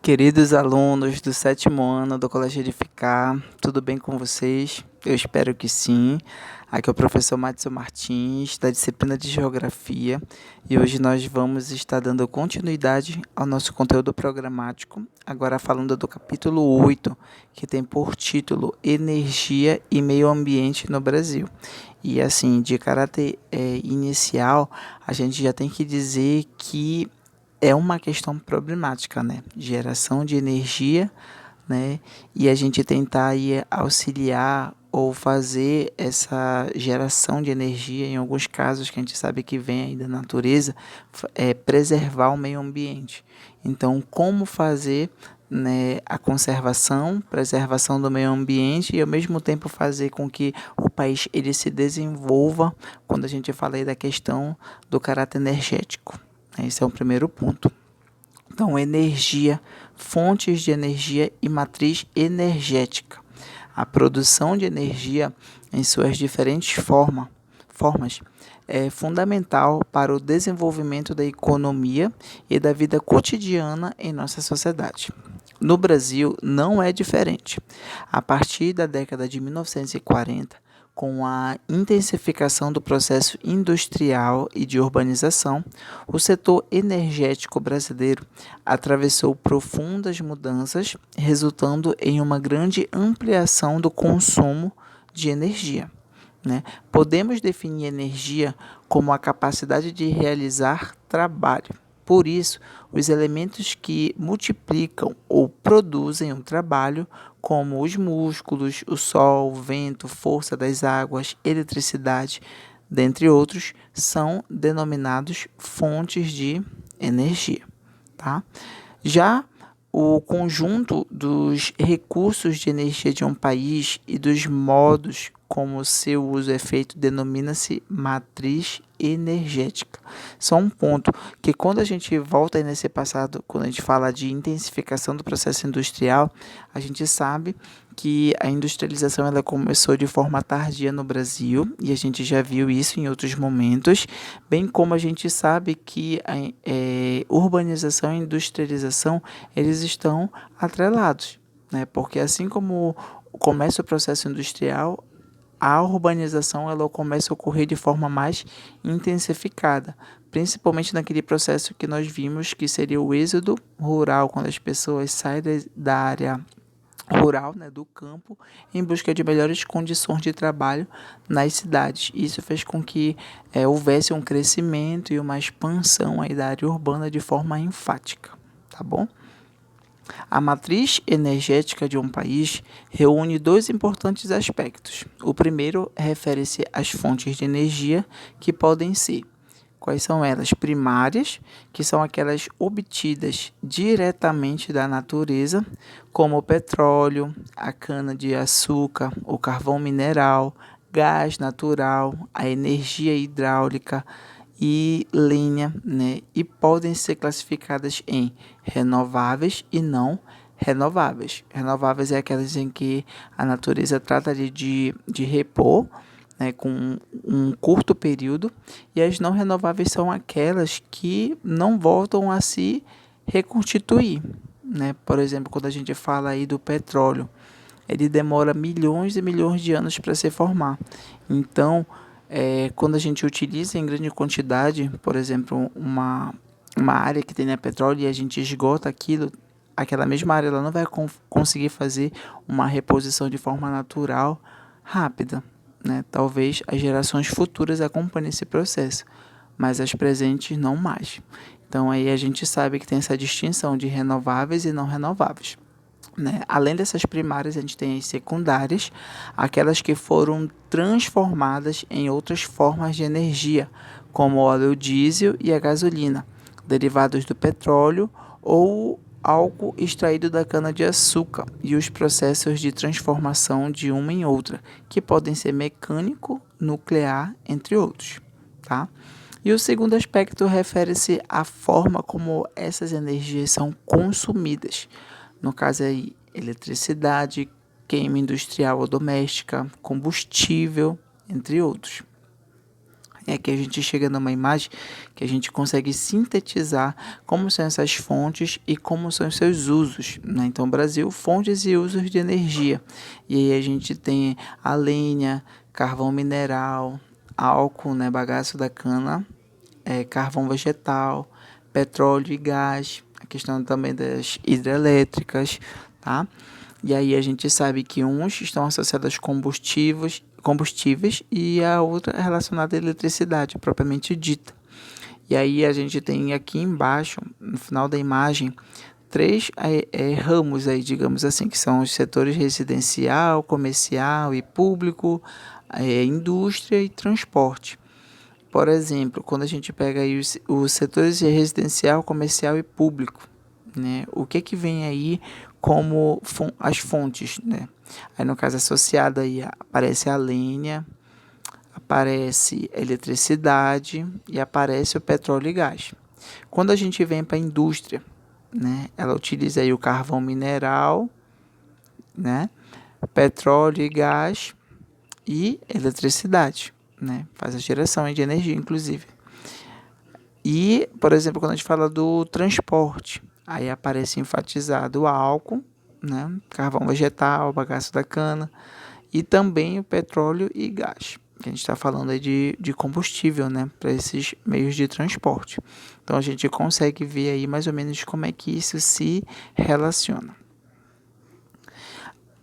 Queridos alunos do sétimo ano do Colégio Edificar, tudo bem com vocês? Eu espero que sim. Aqui é o professor Madison Martins, da disciplina de Geografia, e hoje nós vamos estar dando continuidade ao nosso conteúdo programático, agora falando do capítulo 8, que tem por título Energia e Meio Ambiente no Brasil. E assim, de caráter inicial, a gente já tem que dizer que é uma questão problemática, né? Geração de energia, né? E a gente tentar aí auxiliar ou fazer essa geração de energia, em alguns casos que a gente sabe que vem aí da natureza, preservar o meio ambiente. Então, como fazer, né, a conservação, preservação do meio ambiente e ao mesmo tempo fazer com que o país ele se desenvolva quando a gente fala aí da questão do caráter energético. Esse é o primeiro ponto. Então, energia, fontes de energia e matriz energética. A produção de energia em suas diferentes formas é fundamental para o desenvolvimento da economia e da vida cotidiana em nossa sociedade. No Brasil, não é diferente. A partir da década de 1940, com a intensificação do processo industrial e de urbanização, o setor energético brasileiro atravessou profundas mudanças, resultando em uma grande ampliação do consumo de energia, né? Podemos definir energia como a capacidade de realizar trabalho. Por isso, os elementos que multiplicam ou produzem o trabalho, como os músculos, o sol, o vento, força das águas, eletricidade, dentre outros, são denominados fontes de energia, tá? Já o conjunto dos recursos de energia de um país e dos modos como seu uso é feito denomina-se matriz energética. Só um ponto que quando a gente volta nesse passado, quando a gente fala de intensificação do processo industrial, a gente sabe que a industrialização ela começou de forma tardia no Brasil e a gente já viu isso em outros momentos, bem como a gente sabe que a urbanização e industrialização eles estão atrelados, né? Porque assim como começa o processo industrial, a urbanização ela começa a ocorrer de forma mais intensificada, principalmente naquele processo que nós vimos que seria o êxodo rural, quando as pessoas saem da área rural, né, do campo, em busca de melhores condições de trabalho nas cidades. Isso fez com que houvesse um crescimento e uma expansão aí da área urbana de forma enfática, tá bom? A matriz energética de um país reúne dois importantes aspectos. O primeiro refere-se às fontes de energia que podem ser. Quais são elas? Primárias, que são aquelas obtidas diretamente da natureza, como o petróleo, a cana-de-açúcar, o carvão mineral, gás natural, a energia hidráulica e lenha, né? E podem ser classificadas em renováveis e não renováveis. Renováveis é aquelas em que a natureza trata de repor, né, com um curto período, e as não renováveis são aquelas que não voltam a se reconstituir, né? Por exemplo, quando a gente fala aí do petróleo, ele demora milhões e milhões de anos para se formar. Então, quando a gente utiliza em grande quantidade, por exemplo, uma área que tenha petróleo e a gente esgota aquilo, aquela mesma área ela não vai conseguir fazer uma reposição de forma natural rápida, né? Talvez as gerações futuras acompanhem esse processo, mas as presentes não mais. Então aí a gente sabe que tem essa distinção de renováveis e não renováveis, né? Além dessas primárias, a gente tem as secundárias, aquelas que foram transformadas em outras formas de energia, como o óleo diesel e a gasolina, derivados do petróleo ou álcool extraído da cana-de-açúcar e os processos de transformação de uma em outra, que podem ser mecânico, nuclear, entre outros, tá? E o segundo aspecto refere-se à forma como essas energias são consumidas. No caso aí, eletricidade, queima industrial ou doméstica, combustível, entre outros. É que a gente chega numa imagem que a gente consegue sintetizar como são essas fontes e como são os seus usos, né? Então, Brasil, fontes e usos de energia. E aí a gente tem a lenha, carvão mineral, álcool, né, bagaço da cana, carvão vegetal, petróleo e gás, a questão também das hidrelétricas, tá? E aí a gente sabe que uns estão associados a combustíveis e a outra é relacionada à eletricidade, propriamente dita. E aí a gente tem aqui embaixo, no final da imagem, três ramos aí, digamos assim, que são os setores residencial, comercial e público, indústria e transporte. Por exemplo, quando a gente pega aí os setores residencial, comercial e público, né? O que vem aí como as fontes, né? Aí no caso associado aí aparece a lenha, aparece a eletricidade e aparece o petróleo e gás. Quando a gente vem para a indústria, né? Ela utiliza aí o carvão mineral, né? Petróleo e gás e eletricidade, né? Faz a geração de energia, inclusive. E, por exemplo, quando a gente fala do transporte, aí aparece enfatizado o álcool, né? Carvão vegetal, bagaço da cana e também o petróleo e gás. Que a gente está falando aí de combustível, né? Para esses meios de transporte. Então a gente consegue ver aí mais ou menos como é que isso se relaciona.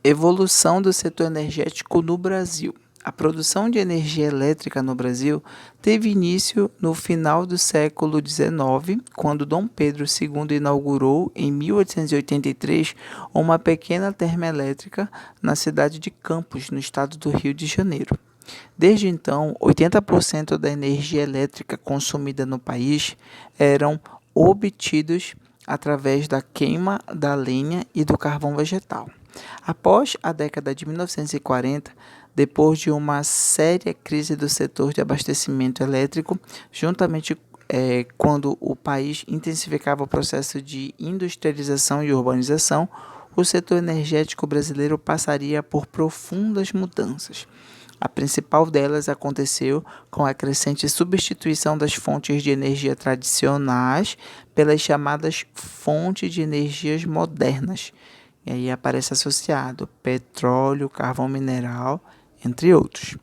Evolução do setor energético no Brasil. A produção de energia elétrica no Brasil teve início no final do século XIX, quando Dom Pedro II inaugurou, em 1883, uma pequena termoelétrica na cidade de Campos, no estado do Rio de Janeiro. Desde então, 80% da energia elétrica consumida no país eram obtidos através da queima da lenha e do carvão vegetal. Após a década de 1940, depois de uma séria crise do setor de abastecimento elétrico, juntamente quando o país intensificava o processo de industrialização e urbanização, o setor energético brasileiro passaria por profundas mudanças. A principal delas aconteceu com a crescente substituição das fontes de energia tradicionais pelas chamadas fontes de energias modernas. E aí aparece associado petróleo, carvão mineral, entre outros.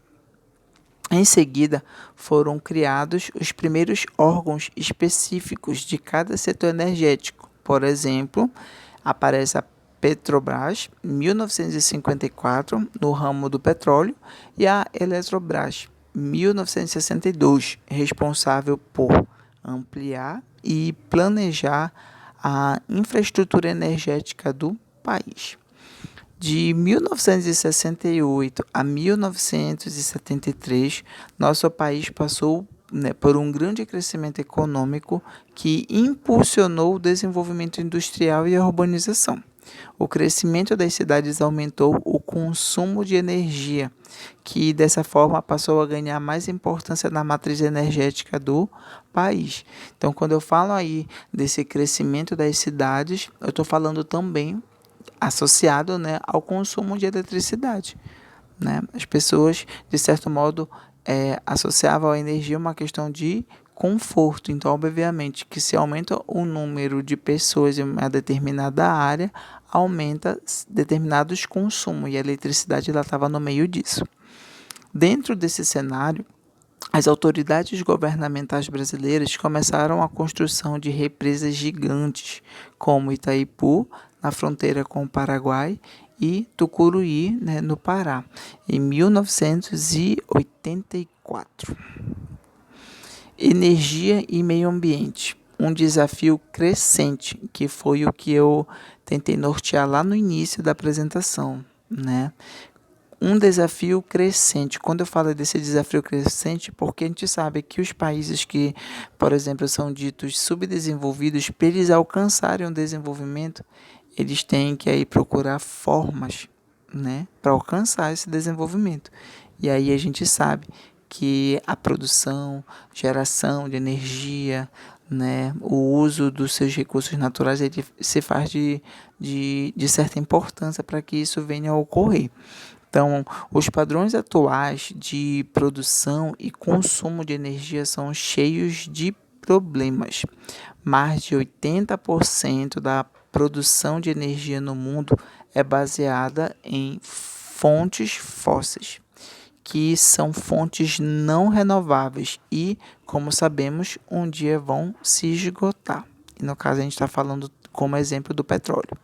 Em seguida, foram criados os primeiros órgãos específicos de cada setor energético. Por exemplo, aparece a Petrobras, 1954, no ramo do petróleo, e a Eletrobras, 1962, responsável por ampliar e planejar a infraestrutura energética do país. De 1968 a 1973, nosso país passou por um grande crescimento econômico que impulsionou o desenvolvimento industrial e a urbanização. O crescimento das cidades aumentou o consumo de energia, que dessa forma passou a ganhar mais importância na matriz energética do país. Então, quando eu falo aí desse crescimento das cidades, eu estou falando também associado, né, ao consumo de eletricidade, né? As pessoas, de certo modo, associavam a energia uma questão de conforto. Então, obviamente, que se aumenta o número de pessoas em uma determinada área, aumenta determinados consumos, e a eletricidade estava no meio disso. Dentro desse cenário, as autoridades governamentais brasileiras começaram a construção de represas gigantes, como Itaipu, na fronteira com o Paraguai, e Tucuruí, né, no Pará, em 1984. Energia e meio ambiente, um desafio crescente, que foi o que eu tentei nortear lá no início da apresentação, né? Um desafio crescente. Quando eu falo desse desafio crescente, porque a gente sabe que os países que, por exemplo, são ditos subdesenvolvidos, para eles alcançarem o desenvolvimento, eles têm que aí procurar formas, né, para alcançar esse desenvolvimento. E aí a gente sabe que a produção, geração de energia, né, o uso dos seus recursos naturais, ele se faz de certa importância para que isso venha a ocorrer. Então, os padrões atuais de produção e consumo de energia são cheios de problemas. Mais de 80% da produção de energia no mundo é baseada em fontes fósseis, que são fontes não renováveis e, como sabemos, um dia vão se esgotar. E no caso, a gente está falando como exemplo do petróleo.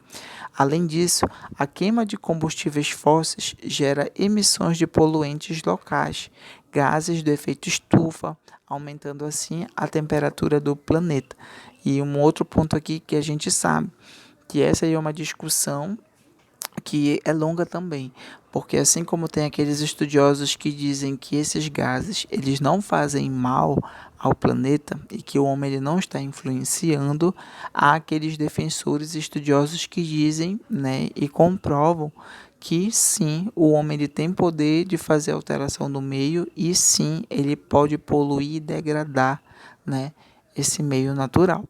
Além disso, a queima de combustíveis fósseis gera emissões de poluentes locais, gases do efeito estufa, aumentando assim a temperatura do planeta. E um outro ponto aqui que a gente sabe, que essa aí é uma discussão que é longa também, porque assim como tem aqueles estudiosos que dizem que esses gases eles não fazem mal ao planeta e que o homem ele não está influenciando, há aqueles defensores estudiosos que dizem, né, e comprovam que sim, o homem ele tem poder de fazer alteração no meio e sim, ele pode poluir e degradar, né, esse meio natural.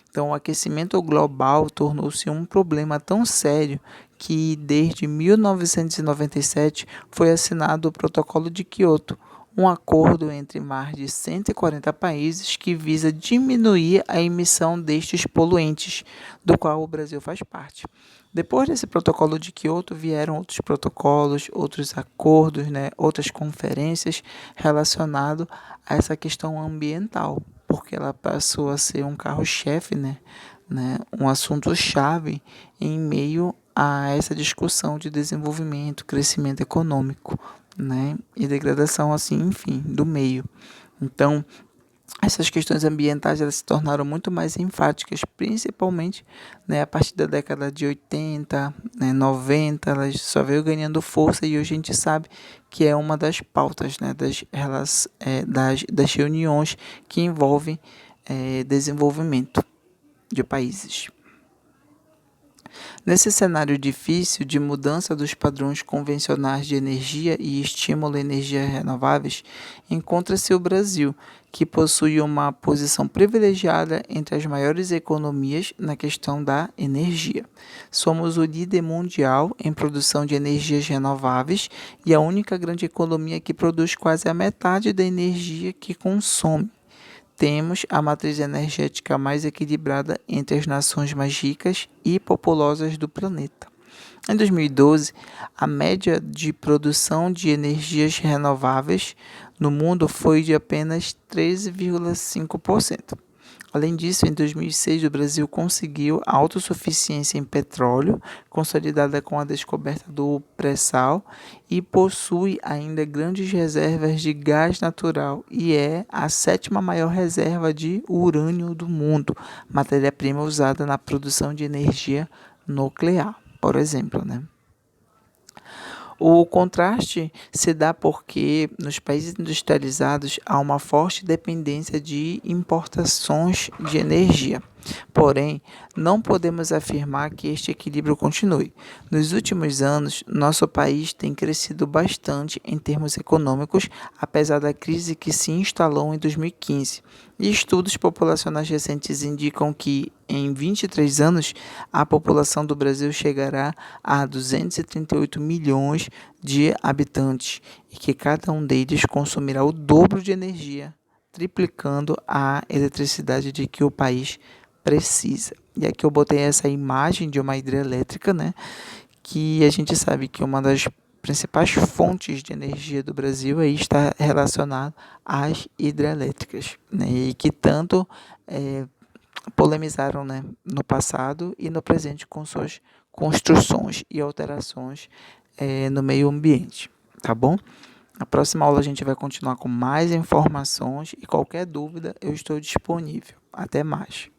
Então, o aquecimento global tornou-se um problema tão sério que, desde 1997, foi assinado o Protocolo de Quioto, um acordo entre mais de 140 países que visa diminuir a emissão destes poluentes, do qual o Brasil faz parte. Depois desse Protocolo de Quioto, vieram outros protocolos, outros acordos, né, outras conferências relacionadas a essa questão ambiental, porque ela passou a ser um carro-chefe, né, um assunto-chave em meio a essa discussão de desenvolvimento, crescimento econômico, né, e degradação, assim, enfim, do meio. Então, essas questões ambientais elas se tornaram muito mais enfáticas, principalmente, né, a partir da década de 80, né, 90, elas só veio ganhando força e hoje a gente sabe que é uma das pautas, né, das reuniões que envolvem desenvolvimento de países. Nesse cenário difícil de mudança dos padrões convencionais de energia e estímulo a energias renováveis, encontra-se o Brasil, que possui uma posição privilegiada entre as maiores economias na questão da energia. Somos o líder mundial em produção de energias renováveis e a única grande economia que produz quase a metade da energia que consome. Temos a matriz energética mais equilibrada entre as nações mais ricas e populosas do planeta. Em 2012, a média de produção de energias renováveis no mundo foi de apenas 13,5%. Além disso, em 2006, o Brasil conseguiu a autossuficiência em petróleo, consolidada com a descoberta do pré-sal, e possui ainda grandes reservas de gás natural e é a sétima maior reserva de urânio do mundo, matéria-prima usada na produção de energia nuclear, por exemplo, né? O contraste se dá porque nos países industrializados há uma forte dependência de importações de energia. Porém, não podemos afirmar que este equilíbrio continue. Nos últimos anos, nosso país tem crescido bastante em termos econômicos, apesar da crise que se instalou em 2015. E estudos populacionais recentes indicam que, em 23 anos, a população do Brasil chegará a 238 milhões de habitantes e que cada um deles consumirá o dobro de energia, triplicando a eletricidade de que o país precisa. E aqui eu botei essa imagem de uma hidrelétrica, né? Que a gente sabe que uma das principais fontes de energia do Brasil aí está relacionada às hidrelétricas, né? E que tanto polemizaram, né, no passado e no presente com suas construções e alterações no meio ambiente, tá bom? Na próxima aula a gente vai continuar com mais informações e qualquer dúvida eu estou disponível. Até mais.